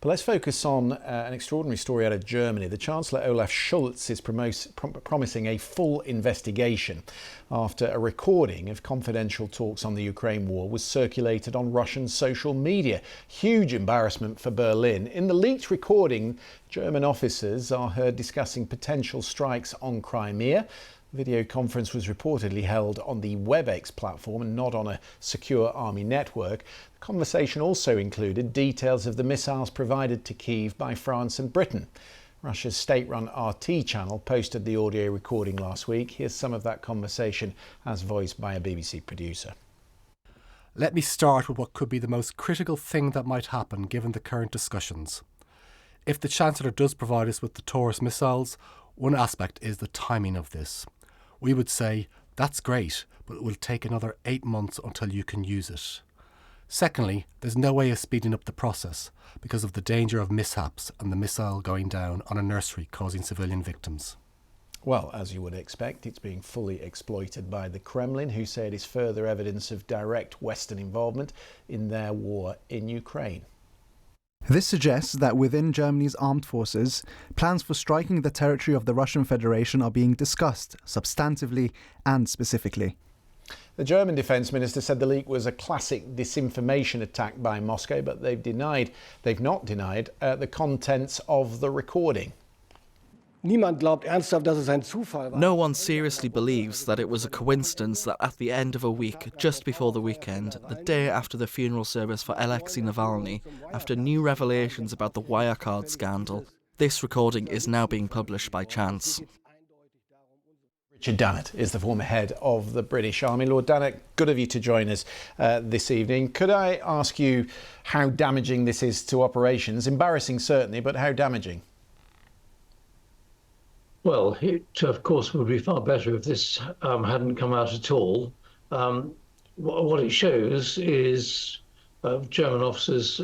But let's focus on an extraordinary story out of Germany. The Chancellor Olaf Scholz is promising a full investigation after a recording of confidential talks on the Ukraine war was circulated on Russian social media. Huge embarrassment for Berlin. In the leaked recording, German officers are heard discussing potential strikes on Crimea. Video conference was reportedly held on the WebEx platform and not on a secure army network. The conversation also included details of the missiles provided to Kyiv by France and Britain. Russia's state-run RT channel posted the audio recording last week. Here's some of that conversation as voiced by a BBC producer. Let me start with what could be the most critical thing that might happen given the current discussions. If the Chancellor does provide us with the Taurus missiles, one aspect is the timing of this. We would say, that's great, but it will take another 8 months until you can use it. Secondly, there's no way of speeding up the process because of the danger of mishaps and the missile going down on a nursery causing civilian victims. Well, as you would expect, it's being fully exploited by the Kremlin, who say it is further evidence of direct Western involvement in their war in Ukraine. This suggests that within Germany's armed forces, plans for striking the territory of the Russian Federation are being discussed substantively and specifically. The German defence minister said the leak was a classic disinformation attack by Moscow, but they've not denied the contents of the recording. No one seriously believes that it was a coincidence that at the end of a week, just before the weekend, the day after the funeral service for Alexei Navalny, after new revelations about the Wirecard scandal, this recording is now being published by chance. Richard Dannett is the former head of the British Army. Lord Dannett, good of you to join us this evening. Could I ask you how damaging this is to operations? Embarrassing, certainly, but how damaging? Well, it, of course, would be far better if this hadn't come out at all. What it shows is German officers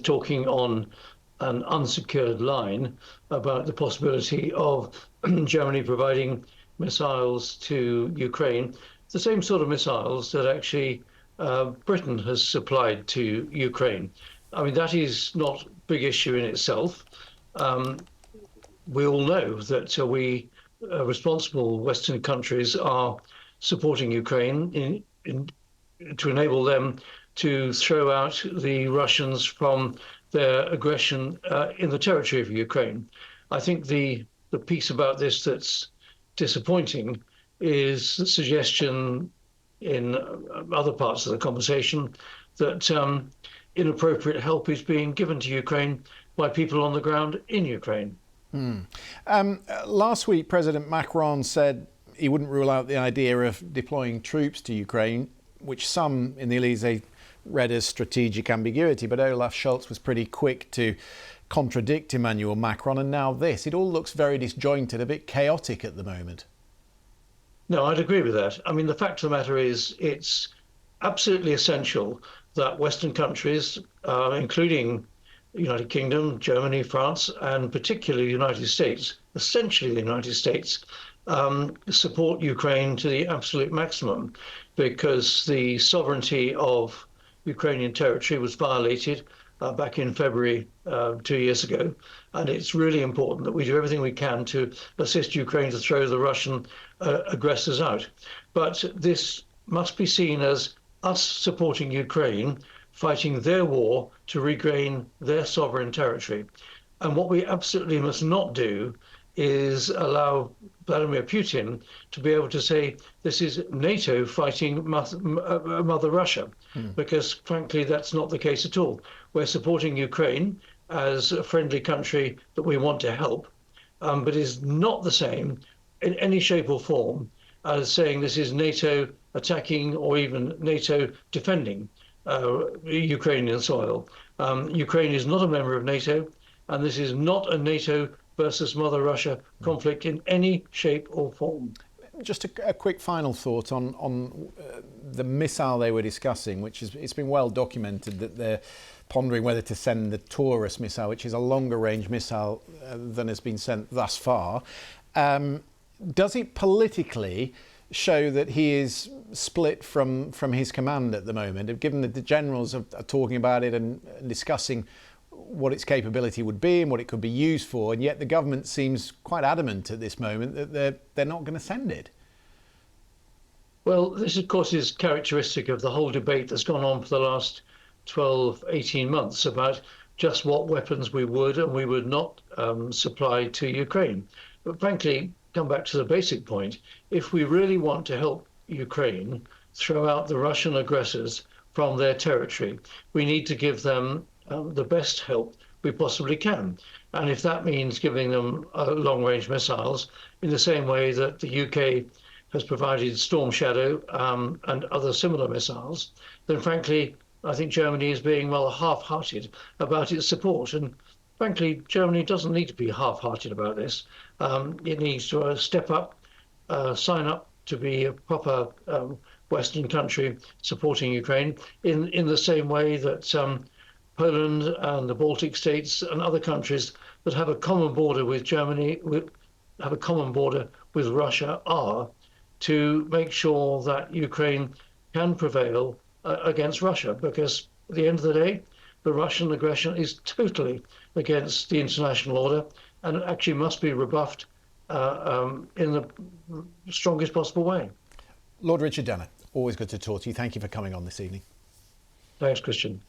talking on an unsecured line about the possibility of Germany providing missiles to Ukraine, the same sort of missiles that actually Britain has supplied to Ukraine. I mean, that is not a big issue in itself. We all know that we responsible Western countries are supporting Ukraine to enable them to throw out the Russians from their aggression in the territory of Ukraine. I think the piece about this that's disappointing is the suggestion in other parts of the conversation that inappropriate help is being given to Ukraine by people on the ground in Ukraine. Last week, President Macron said he wouldn't rule out the idea of deploying troops to Ukraine, which some in the Elysee read as strategic ambiguity. But Olaf Scholz was pretty quick to contradict Emmanuel Macron. And now this. It all looks very disjointed, a bit chaotic at the moment. No, I'd agree with that. I mean, the fact of the matter is it's absolutely essential that Western countries, including United Kingdom, Germany, France, and particularly the United States, essentially the United States, support Ukraine to the absolute maximum because the sovereignty of Ukrainian territory was violated back in February 2 years ago. And it's really important that we do everything we can to assist Ukraine to throw the Russian aggressors out. But this must be seen as us supporting Ukraine fighting their war to regain their sovereign territory. And what we absolutely must not do is allow Vladimir Putin to be able to say this is NATO fighting Mother Russia, because frankly, that's not the case at all. We're supporting Ukraine as a friendly country that we want to help, but is not the same in any shape or form as saying this is NATO attacking or even NATO defending Ukrainian soil. Ukraine is not a member of NATO, and this is not a NATO versus Mother Russia conflict in any shape or form. Just a quick final thought on the missile they were discussing, which is it's been well documented that they're pondering whether to send the Taurus missile, which is a longer range missile than has been sent thus far. Does it politically show that he is split from his command at the moment, given that the generals are talking about it and discussing what its capability would be and what it could be used for, and yet the government seems quite adamant at this moment that they're not going to send it. Well, this, of course, is characteristic of the whole debate that's gone on for the last 12, 18 months about just what weapons we would and we would not supply to Ukraine. But frankly, come back to the basic point, if we really want to help Ukraine throw out the Russian aggressors from their territory, we need to give them the best help we possibly can. And if that means giving them long-range missiles in the same way that the UK has provided Storm Shadow and other similar missiles, then frankly, I think Germany is being rather half-hearted about its support. And frankly, Germany doesn't need to be half-hearted about this. It needs to step up, sign up to be a proper Western country supporting Ukraine in the same way that Poland and the Baltic states and other countries that have a common border with Germany, have a common border with Russia, are, to make sure that Ukraine can prevail against Russia, because at the end of the day, the Russian aggression is totally against the international order and actually must be rebuffed in the strongest possible way. Lord Richard Denner, always good to talk to you. Thank you for coming on this evening. Thanks, Christian.